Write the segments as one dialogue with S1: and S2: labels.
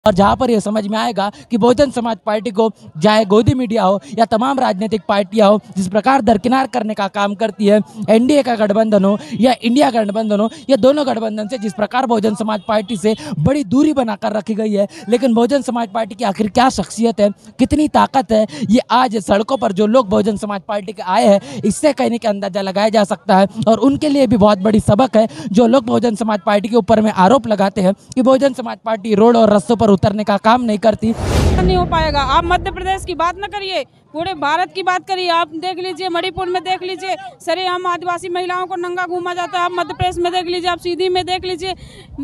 S1: और जहां पर यह समझ में आएगा कि बहुजन समाज पार्टी को चाहे गोदी मीडिया हो या तमाम राजनीतिक पार्टियां हो जिस प्रकार दरकिनार करने का काम करती है, एनडीए का गठबंधन हो या इंडिया गठबंधन हो, या दोनों गठबंधन से जिस प्रकार बहुजन समाज पार्टी से बड़ी दूरी बनाकर रखी गई है, लेकिन बहुजन समाज पार्टी की आखिर क्या शख्सियत है, कितनी ताकत है, ये आज सड़कों पर जो लोग बहुजन समाज पार्टी के आए हैं इससे कहने का अंदाजा लगाया जा सकता है। और उनके लिए भी बहुत बड़ी सबक है जो लोग बहुजन समाज पार्टी के ऊपर में आरोप लगाते हैं कि बहुजन समाज पार्टी रोड और रस्तों पर उतरने का काम नहीं करती।
S2: नहीं हो पाएगा। आप मध्य प्रदेश की बात न करिए, पूरे भारत की बात करिए। आप देख लीजिए, मणिपुर में देख लीजिए, सरेआम आदिवासी महिलाओं को नंगा घूमा जाता है। आप मध्य प्रदेश में देख लीजिए, आप सीधी में देख लीजिए,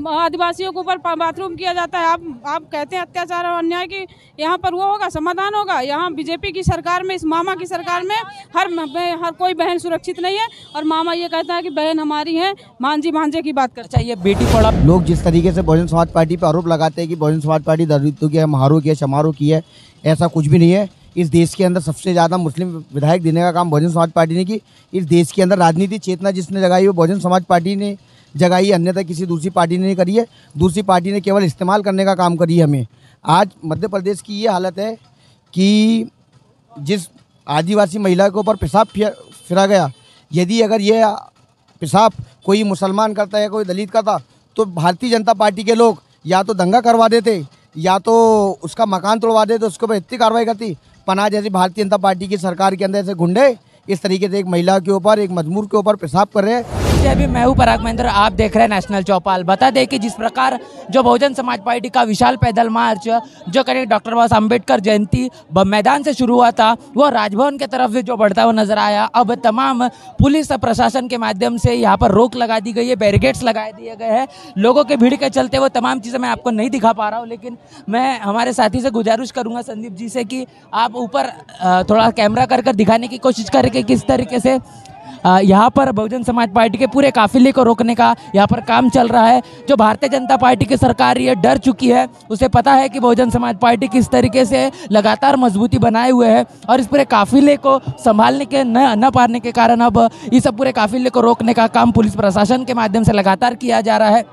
S2: आदिवासियों के ऊपर बाथरूम किया जाता है। आप कहते हैं अत्याचार और अन्याय की यहाँ पर वो होगा, समाधान होगा। यहाँ बीजेपी की सरकार में, इस मामा की सरकार में हर कोई बहन सुरक्षित नहीं है। और मामा ये कहता है कि बहन हमारी है, मांझी भांजे की बात करता है।
S1: ये बेटी पढ़ाओ।
S3: लोग जिस तरीके से बहुजन समाज पार्टी पर आरोप लगाते हैं कि बहुजन समाज पार्टी दलितों की है, महारों की है, समारोह की है, ऐसा कुछ भी नहीं है। इस देश के अंदर सबसे ज़्यादा मुस्लिम विधायक देने का काम बहुजन समाज पार्टी ने की। इस देश के अंदर राजनीति चेतना जिसने जगाई वो बहुजन समाज पार्टी ने जगाई, अन्यथा किसी दूसरी पार्टी ने नहीं करी है। दूसरी पार्टी ने केवल इस्तेमाल करने का काम करी है हमें। आज मध्य प्रदेश की ये हालत है कि जिस आदिवासी महिला के ऊपर पेशाब फिरा गया, यदि अगर ये पेशाब कोई मुसलमान करता है, कोई दलित करता, तो भारतीय जनता पार्टी के लोग या तो दंगा करवा देते या तो उसका मकान तोड़वा देते, उसके ऊपर इतनी कार्रवाई करती। पना जैसी भारतीय जनता पार्टी की सरकार के अंदर ऐसे गुंडे इस तरीके से एक महिला के ऊपर, एक मजदूर के ऊपर पेशाब कर रहे हैं।
S1: अभी मैं हूं पराग महेंद्र, आप देख रहे हैं नेशनल चौपाल। बता दें कि जिस प्रकार जो बहुजन समाज पार्टी का विशाल पैदल मार्च जो करीब डॉक्टर बाबा साहब अम्बेडकर जयंती मैदान से शुरू हुआ था, वो राजभवन की तरफ से जो बढ़ता हुआ नजर आया। अब तमाम पुलिस प्रशासन के माध्यम से यहाँ पर रोक लगा दी गई है, बैरिकेड्स लगा दिए गए हैं। लोगों के भीड़ के चलते वो तमाम चीज़ें मैं आपको नहीं दिखा पा रहा हूँ, लेकिन मैं हमारे साथी से गुजारिश करूँगा, संदीप जी से, कि आप ऊपर थोड़ा कैमरा कर दिखाने की कोशिश करें कि किस तरीके से यहाँ पर बहुजन समाज पार्टी के पूरे काफिले को रोकने का यहाँ पर काम चल रहा है। जो भारतीय जनता पार्टी की सरकार ये डर चुकी है, उसे पता है कि बहुजन समाज पार्टी किस तरीके से लगातार मजबूती बनाए हुए है, और इस पूरे काफिले को संभालने के न पाने के कारण अब इस पूरे काफिले को रोकने का काम पुलिस प्रशासन के माध्यम से लगातार किया जा रहा है।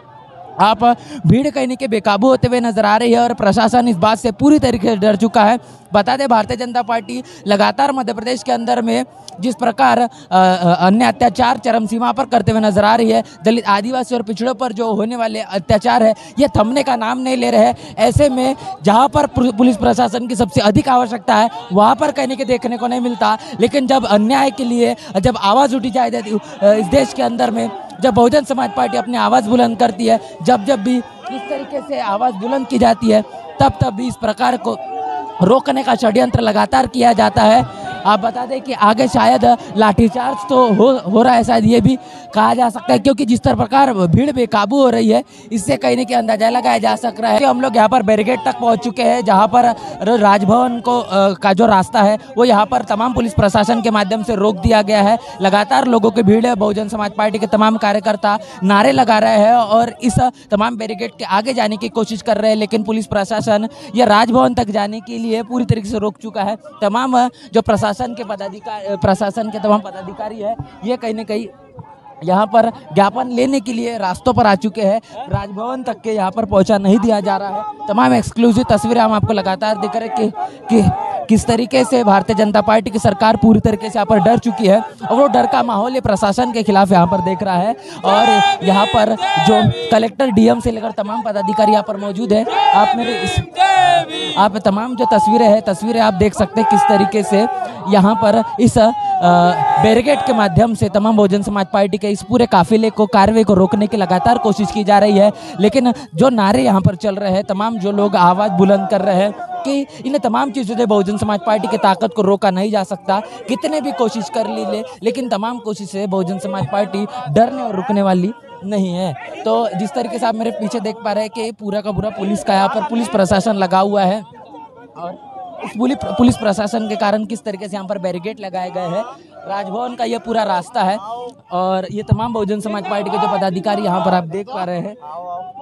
S1: आप भीड़ कहने के बेकाबू होते हुए नजर आ रही है और प्रशासन इस बात से पूरी तरीके से डर चुका है। बता दें, भारतीय जनता पार्टी लगातार मध्य प्रदेश के अंदर में जिस प्रकार अन्य अत्याचार चरम सीमा पर करते हुए नजर आ रही है, दलित, आदिवासी और पिछड़ों पर जो होने वाले अत्याचार है ये थमने का नाम नहीं ले रहे हैं। ऐसे में जहां पर पुलिस प्रशासन की सबसे अधिक आवश्यकता है वहां पर कहने के देखने को नहीं मिलता, लेकिन जब अन्याय के लिए जब आवाज़ उठी जाए इस देश के अंदर में, जब बहुजन समाज पार्टी अपनी आवाज़ बुलंद करती है, जब भी इस तरीके से आवाज़ बुलंद की जाती है, तब भी इस प्रकार को रोकने का षड्यंत्र लगातार किया जाता है। आप बता दें कि आगे शायद लाठीचार्ज तो हो रहा है, शायद ये भी कहा जा सकता है, क्योंकि जिस प्रकार भीड़ बेकाबू हो रही है इससे कहने की अंदाजा लगाया जा सक रहा है कि हम लोग यहाँ पर बैरिकेड तक पहुँच चुके हैं, जहाँ पर राजभवन का जो रास्ता है वो यहाँ पर तमाम पुलिस प्रशासन के माध्यम से रोक दिया गया है। लगातार लोगों की भीड़ है, बहुजन समाज पार्टी के तमाम कार्यकर्ता नारे लगा रहे हैं और इस तमाम बैरिकेड के आगे जाने की कोशिश कर रहे हैं, लेकिन पुलिस प्रशासन या राजभवन तक जाने के लिए पूरी तरीके से रोक चुका है। तमाम जो प्रशासन के तमाम पदाधिकारी है ये कहीं न कहीं यहाँ पर ज्ञापन लेने के लिए रास्तों पर आ चुके हैं। राजभवन तक के यहाँ पर पहुँचा नहीं दिया जा रहा है। तमाम एक्सक्लूसिव तस्वीरें हम आपको लगातार दिख रहे हैं कि किस तरीके से भारतीय जनता पार्टी की सरकार पूरी तरीके से यहाँ पर डर चुकी है और वो डर का माहौल प्रशासन के खिलाफ यहाँ पर देख रहा है। और यहाँ पर जो कलेक्टर, डीएम से लेकर तमाम पदाधिकारी यहाँ पर मौजूद है। आप तमाम जो तस्वीरें आप देख सकते हैं किस तरीके से यहाँ पर इस बैरिकेड के माध्यम से तमाम बहुजन समाज पार्टी के इस पूरे काफिले को, कार्रवाई को रोकने की लगातार कोशिश की जा रही है। लेकिन जो नारे यहाँ पर चल रहे हैं, तमाम जो लोग आवाज़ बुलंद कर रहे हैं कि इन तमाम चीज़ों से बहुजन समाज पार्टी की ताकत को रोका नहीं जा सकता, कितने भी कोशिश कर ली लेकिन तमाम कोशिशें बहुजन समाज पार्टी डरने और रुकने वाली नहीं है। तो जिस तरीके से आप मेरे पीछे देख पा रहे हैं कि पूरा का पूरा पुलिस का यहाँ पर पुलिस प्रशासन लगा हुआ है, और इस पुलिस प्रशासन के कारण किस तरीके से यहाँ पर बैरिकेड लगाए गए हैं। राजभवन का ये पूरा रास्ता है और ये तमाम बहुजन समाज पार्टी के जो पदाधिकारी यहाँ पर आप देख पा रहे हैं।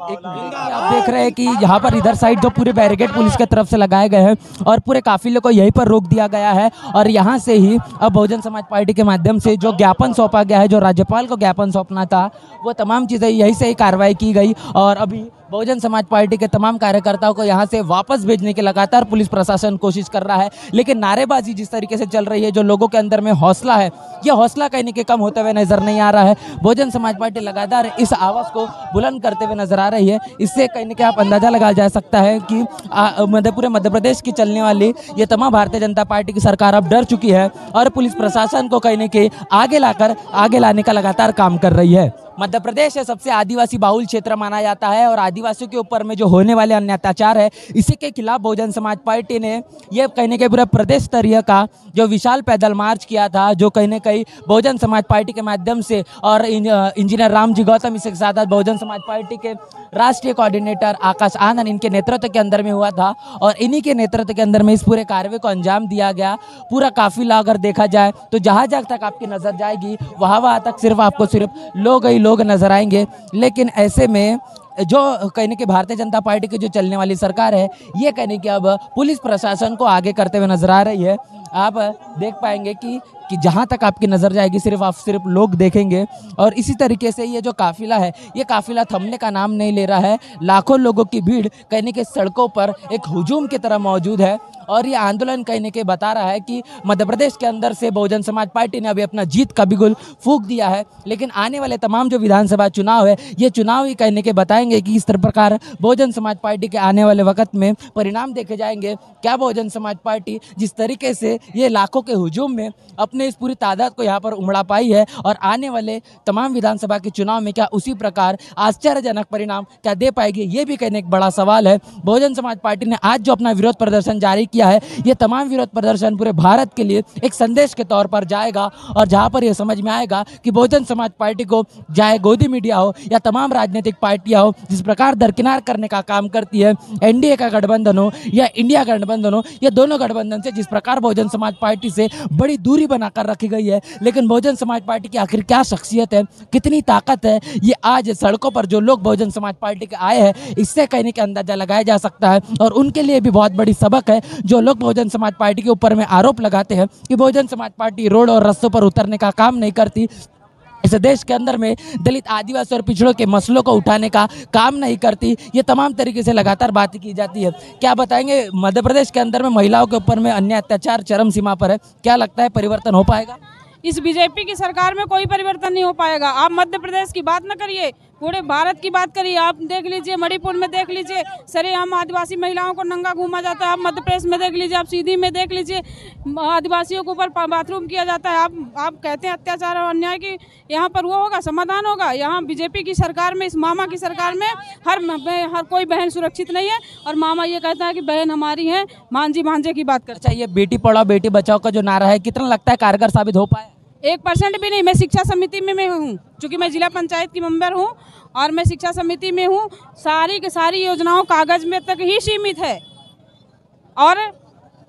S1: आप देख रहे हैं कि यहाँ पर इधर साइड जो पूरे बैरिकेड पुलिस की तरफ से लगाए गए हैं और पूरे काफिले को यहीं पर रोक दिया गया है। और यहाँ से ही अब बहुजन समाज पार्टी के माध्यम से जो ज्ञापन सौंपा गया है, जो राज्यपाल को ज्ञापन सौंपना था, वो तमाम चीज़ें यहीं से ही कार्रवाई की गई। और अभी बहुजन समाज पार्टी के तमाम कार्यकर्ताओं को यहाँ से वापस भेजने की लगातार पुलिस प्रशासन कोशिश कर रहा है, लेकिन नारेबाजी जिस तरीके से चल रही है, जो लोगों के अंदर में हौसला है, ये हौसला कहीं ना कहीं कम होते हुए नजर नहीं आ रहा है। बहुजन समाज पार्टी लगातार इस आवाज़ को बुलंद करते हुए नजर आ रही है। इससे कहीं ना कहीं आप अंदाजा लगाया जा सकता है कि पूरे मध्य प्रदेश की चलने वाली ये तमाम भारतीय जनता पार्टी की सरकार अब डर चुकी है और पुलिस प्रशासन को कहीं ना कहीं आगे लाने का लगातार काम कर रही है। मध्य प्रदेश है सबसे आदिवासी बाहुल क्षेत्र माना जाता है और आदिवासियों के ऊपर में जो होने वाले अन्य अत्याचार है, इसी के खिलाफ बहुजन समाज पार्टी ने ये कहने के पूरा प्रदेश स्तरीय का जो विशाल पैदल मार्च किया था, जो कहीं ना कहीं बहुजन समाज पार्टी के माध्यम से और इंजीनियर रामजी गौतम इसके साथ बहुजन समाज पार्टी के राष्ट्रीय कोऑर्डिनेटर आकाश आनंद इनके नेतृत्व के अंदर में हुआ था और इन्हीं के नेतृत्व के अंदर में इस पूरे कार्य को अंजाम दिया गया। पूरा काफिला अगर देखा जाए तो जहाँ जहाँ तक आपकी नजर जाएगी वहाँ तक सिर्फ आपको लोग नजर आएंगे। लेकिन ऐसे में जो कहने की भारतीय जनता पार्टी की जो चलने वाली सरकार है, ये कहने की अब पुलिस प्रशासन को आगे करते हुए नजर आ रही है। आप देख पाएंगे कि जहाँ तक आपकी नज़र जाएगी सिर्फ लोग देखेंगे और इसी तरीके से ये जो काफिला है, ये काफिला थमने का नाम नहीं ले रहा है। लाखों लोगों की भीड़ कहने के सड़कों पर एक हुजूम की तरह मौजूद है और ये आंदोलन कहने के बता रहा है कि मध्य प्रदेश के अंदर से बहुजन समाज पार्टी ने अभी अपना जीत का बिगुल फूंक दिया है। लेकिन आने वाले तमाम जो विधानसभा चुनाव है, ये चुनाव ही कहने के बताएंगे कि इस प्रकार बहुजन समाज पार्टी के आने वाले वक्त में परिणाम देखे जाएंगे। क्या बहुजन समाज पार्टी जिस तरीके से ये लाखों के हुजूम में अपने इस पूरी तादाद को यहाँ पर उमड़ा पाई है और आने वाले तमाम विधानसभा के चुनाव में क्या उसी प्रकार आश्चर्यजनक परिणाम क्या दे पाएगी, ये भी कहने एक बड़ा सवाल है। बहुजन समाज पार्टी ने आज जो अपना विरोध प्रदर्शन जारी किया है, ये तमाम विरोध प्रदर्शन पूरे भारत के लिए एक संदेश के तौर पर जाएगा और जहाँ पर यह समझ में आएगा कि बहुजन समाज पार्टी को चाहे गोदी मीडिया हो या तमाम राजनीतिक पार्टियां हो, जिस प्रकार दरकिनार करने का काम करती है, एनडीए का गठबंधन हो या इंडिया गठबंधन हो, ये दोनों गठबंधन से जिस प्रकार बहुजन समाज पार्टी से बड़ी दूरी बनाकर रखी गई है, लेकिन बहुजन समाज पार्टी की आखिर क्या शख्सियत है, कितनी ताकत है, ये आज सड़कों पर जो लोग बहुजन समाज पार्टी के आए हैं, इससे कहने का अंदाजा लगाया जा सकता है। और उनके लिए भी बहुत बड़ी सबक है जो लोग बहुजन समाज पार्टी के ऊपर में आरोप लगाते हैं कि बहुजन समाज पार्टी रोड और रास्तों पर उतरने का काम नहीं करती, इस देश के अंदर में दलित, आदिवासी और पिछड़ों के मसलों को उठाने का काम नहीं करती, ये तमाम तरीके से लगातार बातें की जाती है। क्या बताएंगे, मध्य प्रदेश के अंदर में महिलाओं के ऊपर में अन्य अत्याचार चरम सीमा पर है, क्या लगता है परिवर्तन हो पाएगा?
S2: इस बीजेपी की सरकार में कोई परिवर्तन नहीं हो पाएगा। आप मध्य प्रदेश की बात न करिए, पूरे भारत की बात करिए। आप देख लीजिए, मणिपुर में देख लीजिए, सरेआम आदिवासी महिलाओं को नंगा घूमा जाता है। आप मध्य प्रदेश में देख लीजिए, आप सीधी में देख लीजिए, आदिवासियों के ऊपर बाथरूम किया जाता है। आप कहते हैं अत्याचार और अन्याय की, यहाँ पर वो होगा, समाधान होगा। यहाँ बीजेपी की सरकार में, इस मामा की सरकार में हर कोई बहन सुरक्षित नहीं है और मामा ये कहता है कि बहन हमारी है, भांजी भांजे की बात कर।
S1: अच्छा, ये बेटी पढ़ाओ बेटी बचाओ का जो नारा है, कितना लगता है कारगर साबित हो पाए?
S2: 1% भी नहीं। मैं शिक्षा समिति में मैं हूँ, चूँकि मैं जिला पंचायत की मेंबर हूँ और मैं शिक्षा समिति में हूँ। सारी की सारी योजनाओं कागज में तक ही सीमित है और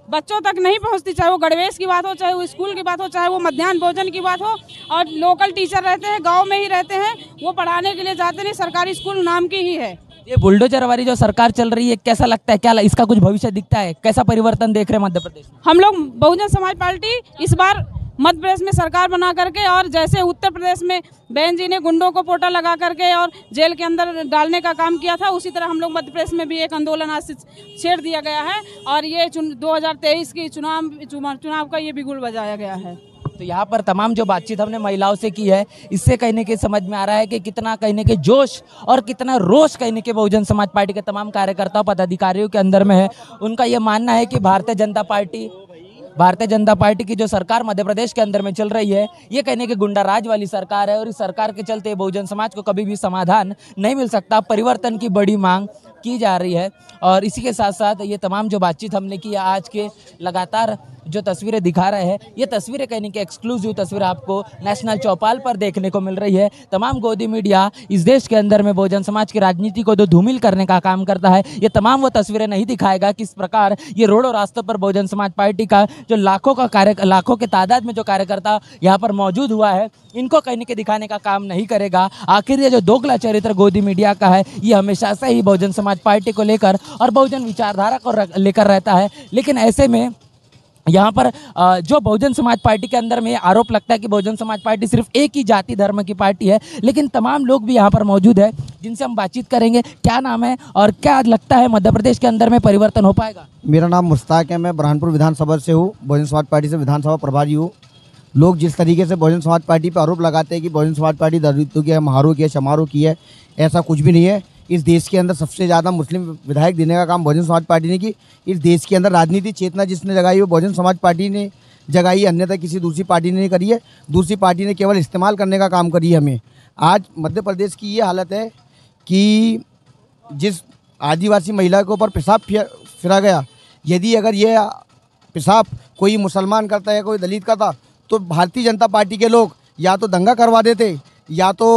S2: बच्चों तक नहीं पहुँचती, चाहे वो गणवेश की बात हो, चाहे वो स्कूल की बात हो, चाहे वो मध्याह्न भोजन की बात हो। और लोकल टीचर रहते हैं, गाँव में ही रहते हैं, वो पढ़ाने के लिए जाते नहीं, सरकारी स्कूल नाम की ही है।
S1: ये बुलडोजर वाली जो सरकार चल रही है, कैसा लगता है, क्या इसका कुछ भविष्य दिखता है, कैसा परिवर्तन देख रहे हैं मध्य प्रदेश में?
S2: हम लोग बहुजन समाज पार्टी इस बार मध्य प्रदेश में सरकार बना करके, और जैसे उत्तर प्रदेश में बहन जी ने गुंडों को पोटा लगा करके और जेल के अंदर डालने का काम किया था, उसी तरह हम लोग मध्य प्रदेश में भी एक आंदोलन आज से छेड़ दिया गया है और ये 2023 की चुनाव का ये बिगुल बजाया गया है।
S1: तो यहाँ पर तमाम जो बातचीत हमने महिलाओं से की है, इससे कहने के समझ में आ रहा है कि कितना कहने के जोश और कितना रोष कहने के बहुजन समाज पार्टी के तमाम कार्यकर्ताओं पदाधिकारियों के अंदर में है। उनका ये मानना है कि भारतीय जनता पार्टी की जो सरकार मध्य प्रदेश के अंदर में चल रही है, ये कहने के गुंडा राज वाली सरकार है और इस सरकार के चलते बहुजन समाज को कभी भी समाधान नहीं मिल सकता। परिवर्तन की बड़ी मांग की जा रही है और इसी के साथ साथ ये तमाम जो बातचीत हमने की आज के लगातार जो तस्वीरें दिखा रहे हैं, ये तस्वीरें कहने की एक्सक्लूसिव तस्वीर आपको नेशनल चौपाल पर देखने को मिल रही है। तमाम गोदी मीडिया इस देश के अंदर में बहुजन समाज की राजनीति को धूमिल करने का काम करता है। ये तमाम वो तस्वीरें नहीं दिखाएगा किस प्रकार ये रोड और रास्तों पर बहुजन समाज पार्टी का जो लाखों के तादाद में जो कार्यकर्ता यहाँ पर मौजूद हुआ है, इनको कहने के दिखाने का काम नहीं करेगा। आखिर ये जो दोगला चरित्र गोदी मीडिया का है, ये हमेशा से ही बहुजन समाज पार्टी को लेकर और बहुजन विचारधारा को लेकर रहता है। लेकिन ऐसे में यहाँ पर जो बहुजन समाज पार्टी के अंदर में आरोप लगता है कि बहुजन समाज पार्टी सिर्फ एक ही जाति धर्म की पार्टी है, लेकिन तमाम लोग भी यहाँ पर मौजूद है जिनसे हम बातचीत करेंगे। क्या नाम है और क्या लगता है मध्य प्रदेश के अंदर में परिवर्तन हो पाएगा?
S3: मेरा नाम मुश्ताक है, मैं बुरहानपुर विधानसभा से हूँ, बहुजन समाज पार्टी से विधानसभा प्रभारी हूँ। लोग जिस तरीके से बहुजन समाज पार्टी पर आरोप लगाते हैं कि बहुजन समाज पार्टी दलितों की है, महारों की है, चमारों की है, ऐसा कुछ भी नहीं है। इस देश के अंदर सबसे ज़्यादा मुस्लिम विधायक देने का काम बहुजन समाज पार्टी ने की। इस देश के अंदर राजनीति चेतना जिसने जगाई वो बहुजन समाज पार्टी ने जगाई, अन्यथा किसी दूसरी पार्टी ने नहीं करी है। दूसरी पार्टी ने केवल इस्तेमाल करने का काम करी है हमें। आज मध्य प्रदेश की ये हालत है कि जिस आदिवासी महिला के ऊपर पेशाब फिरा गया, यदि अगर ये पेशाब कोई मुसलमान करता है, कोई दलित करता, तो भारतीय जनता पार्टी के लोग या तो दंगा करवा देते या तो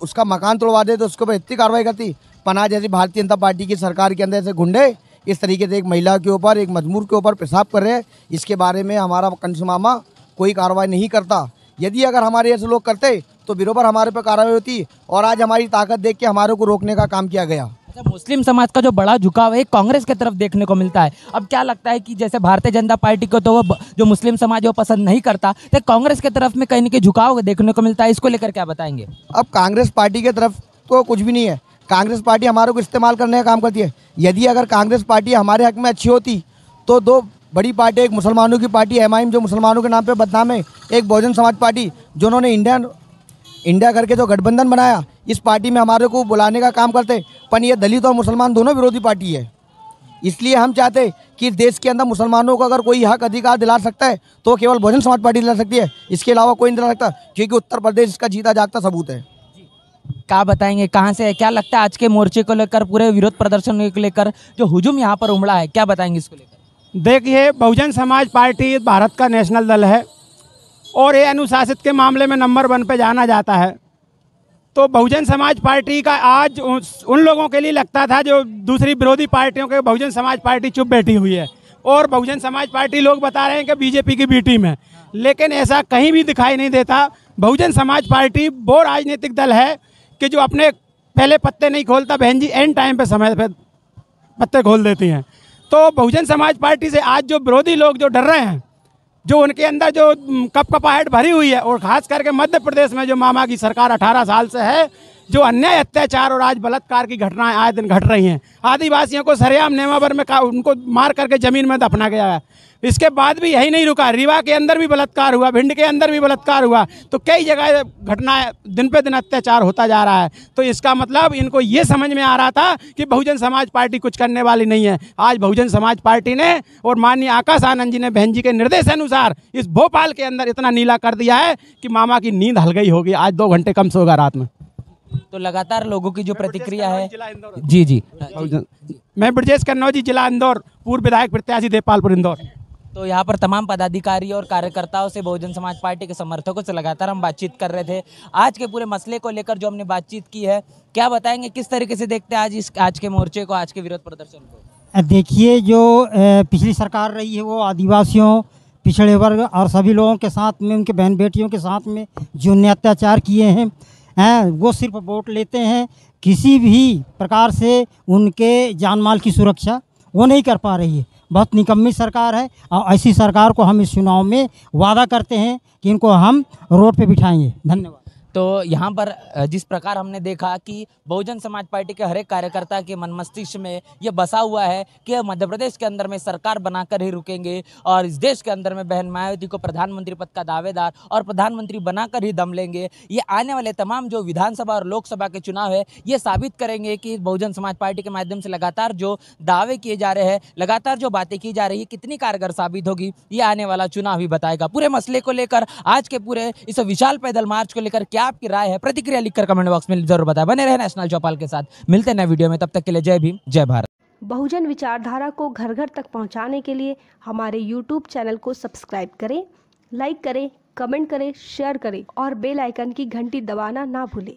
S3: उसका मकान तोड़वा देते, उसके ऊपर इतनी कार्रवाई करती। पना जैसी भारतीय जनता पार्टी की सरकार के अंदर ऐसे गुंडे इस तरीके से एक महिला के ऊपर, एक मजदूर के ऊपर पेशाब कर रहे हैं, इसके बारे में हमारा कंसमामा कोई कार्रवाई नहीं करता। यदि अगर हमारे ऐसे लोग करते तो बराबर हमारे पर कार्रवाई होती, और आज हमारी ताकत देख के हमारे को रोकने का काम किया गया।
S1: अच्छा, मुस्लिम समाज का जो बड़ा झुकाव है कांग्रेस की तरफ देखने को मिलता है। अब क्या लगता है कि जैसे भारतीय जनता पार्टी को तो वो जो मुस्लिम समाज वो पसंद नहीं करता, तो कांग्रेस की तरफ में कहीं ना कहीं झुकाव देखने को मिलता है, इसको लेकर क्या बताएंगे?
S3: अब कांग्रेस पार्टी की तरफ तो कुछ भी नहीं है। कांग्रेस पार्टी हमारे को इस्तेमाल करने का काम करती है। यदि अगर कांग्रेस पार्टी हमारे हक में अच्छी होती तो दो बड़ी पार्टी, एक मुसलमानों की पार्टी एमआईएम जो मुसलमानों के नाम पे बदनाम है, एक बहुजन समाज पार्टी जिन्होंने इंडिया करके जो गठबंधन बनाया, इस पार्टी में हमारे को बुलाने का काम करते। पर ये दलित और मुसलमान दोनों विरोधी पार्टी है। इसलिए हम चाहते कि देश के अंदर मुसलमानों को अगर कोई हक अधिकार दिला सकता है तो केवल बहुजन समाज पार्टी दिला सकती है, इसके अलावा कोई नहीं दिला सकता, क्योंकि उत्तर प्रदेश इसका जीता जागता सबूत है।
S1: क्या बताएंगे, कहाँ से है, क्या लगता है आज के मोर्चे को लेकर, पूरे विरोध प्रदर्शन को लेकर जो हुजूम यहाँ पर उमड़ा है, क्या बताएंगे इसको लेकर?
S4: देखिए, बहुजन समाज पार्टी भारत का नेशनल दल है और ये अनुशासित के मामले में नंबर 1 पे जाना जाता है। तो बहुजन समाज पार्टी का आज उन लोगों के लिए लगता था जो दूसरी विरोधी पार्टियों के, बहुजन समाज पार्टी चुप बैठी हुई है और बहुजन समाज पार्टी लोग बता रहे हैं कि बीजेपी की बी टीम है, लेकिन ऐसा कहीं भी दिखाई नहीं देता। बहुजन समाज पार्टी वो राजनीतिक दल है कि जो अपने पहले पत्ते नहीं खोलता, बहन जी एंड टाइम पे समय पे पत्ते खोल देती हैं। तो बहुजन समाज पार्टी से आज जो विरोधी लोग जो डर रहे हैं, जो उनके अंदर जो कपकपाहट भरी हुई है, और ख़ास करके मध्य प्रदेश में जो मामा की सरकार 18 साल से है, जो अन्याय, अत्याचार और आज बलात्कार की घटनाएं आए दिन घट रही हैं। आदिवासियों को सरेआम नेमावर में उनको मार करके ज़मीन में दफना गया है। इसके बाद भी यही नहीं रुका, रीवा के अंदर भी बलात्कार हुआ, भिंड के अंदर भी बलात्कार हुआ, तो कई जगह घटनाएं, दिन पे दिन अत्याचार होता जा रहा है। तो इसका मतलब इनको ये समझ में आ रहा था कि बहुजन समाज पार्टी कुछ करने वाली नहीं है। आज बहुजन समाज पार्टी ने और माननीय आकाश आनंद जी ने बहन जी के निर्देशानुसार इस भोपाल के अंदर इतना नीला कर दिया है कि मामा की नींद हल गई होगी, आज 2 घंटे कम सोगा रात में।
S1: तो लगातार लोगों की जो प्रतिक्रिया है, जी जी,
S4: मैं ब्रजेश कन्नौजी, जिला इंदौर, पूर्व विधायक प्रत्याशी देपालपुर इंदौर।
S1: तो यहाँ पर तमाम पदाधिकारी और कार्यकर्ताओं से, बहुजन समाज पार्टी के समर्थकों से लगातार हम बातचीत कर रहे थे। आज के पूरे मसले को लेकर जो हमने बातचीत की है, क्या बताएंगे, किस तरीके से देखते हैं आज के मोर्चे को, आज के विरोध प्रदर्शन को?
S5: देखिए, जो पिछली सरकार रही है वो आदिवासियों, पिछड़े वर्ग और सभी लोगों के साथ में, उनके बहन बेटियों के साथ में जो अत्याचार किए हैं, वो सिर्फ वोट लेते हैं, किसी भी प्रकार से उनके जान माल की सुरक्षा वो नहीं कर पा रही है। बहुत निकम्मी सरकार है और ऐसी सरकार को हम इस चुनाव में वादा करते हैं कि इनको हम रोड पे बिठाएंगे। धन्यवाद।
S1: तो यहाँ पर जिस प्रकार हमने देखा कि बहुजन समाज पार्टी के हर एक कार्यकर्ता के मन मस्तिष्क में ये बसा हुआ है कि मध्य प्रदेश के अंदर में सरकार बनाकर ही रुकेंगे और इस देश के अंदर में बहन मायावती को प्रधानमंत्री पद का दावेदार और प्रधानमंत्री बनाकर ही दम लेंगे। ये आने वाले तमाम जो विधानसभा और लोकसभा के चुनाव है, ये साबित करेंगे कि बहुजन समाज पार्टी के माध्यम से लगातार जो दावे किए जा रहे हैं, लगातार जो बातें की जा रही है, कितनी कारगर साबित होगी, ये आने वाला चुनाव ही बताएगा। पूरे मसले को लेकर, आज के पूरे इस विशाल पैदल मार्च को लेकर क्या आपकी राय है, प्रतिक्रिया लिखकर कमेंट बॉक्स में जरूर बताएं। बने रहे नेशनल चौपाल के साथ। मिलते हैं नए वीडियो में, तब तक के लिए जय भीम, जय भारत।
S6: बहुजन विचारधारा को घर घर तक पहुंचाने के लिए हमारे YouTube चैनल को सब्सक्राइब करें, लाइक करें, कमेंट करें, शेयर करें और बेल आइकन की घंटी दबाना ना भूलें।